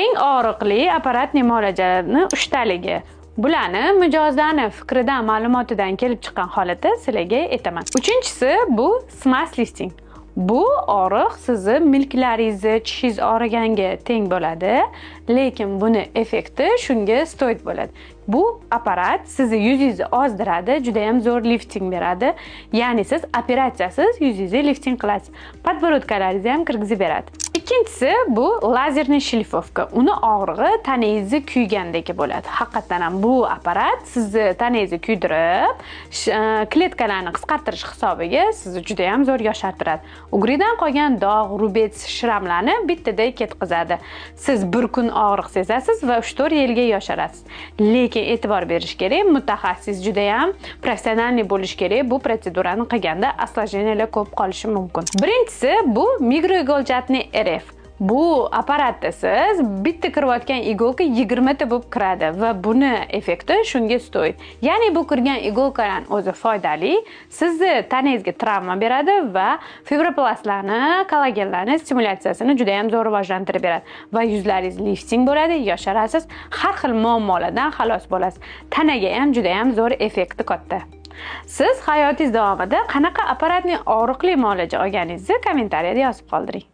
Eng og'riqli apparatning muolajalarini 3 taligi. Bularni mijozlarning fikridan, ma'lumotidan kelib chiqqan holatda sizlarga aytaman. Uchinchisi bu smart lifting. Bu og'riq sizni milklaringizni, tishingiz og'riganga teng bo'ladi, lekin buni effekti shunga stoid bo'ladi. Bu apparat sizni yuzingizni ozdiradi, juda ham zo'r lifting beradi. Ya'ni siz operatsiyasiz yuzingizni lifting qilasiz. Podborodkalaringizni ham kirgizib beradi. Ikkinchisi bu lazerniy shlifovka. Uni og'rig'i tanangizni kuygandek bo'ladi. Haqiqatan ham bu apparat sizni tanangizni kuydirib, kletkalarni qisqartirish hisobiga sizni juda ham zo'r yoshartiradi. Ugridan qolgan dog', rubets, shramlarni bittada ketkazadi. Siz bir kun og'riq sezasiz va 3-4 yilga yosharasiz. Lekin e'tibor berish kerak, mutaxassis juda ham professional bo'lish kerak. Bu protsedurani qilganda осложнениялар ko'p qolishi mumkin. Birinchisi bu mikroiголчатный RF. Bu apparatda siz bitta kirayotgan igolka 20 ta bo'lib kiradi va buni effekti shunga stoid. Ya'ni bu kirgan igolkalar o'zi foydali, sizni tanangizga travma beradi va fibroplastlarni, kollagenlarni stimulyatsiyasini juda ham zo'r rivojlantirib beradi va yuzlaringiz lifting bo'ladi, yosharasiz, har xil muammolardan xalos bo'lasiz. Tanaga ham juda ham zo'r effekti katta. Siz hayotingiz davomida qanaqa apparatning og'riqli muolaja olganingizni kommentariyada yozib qoldiring.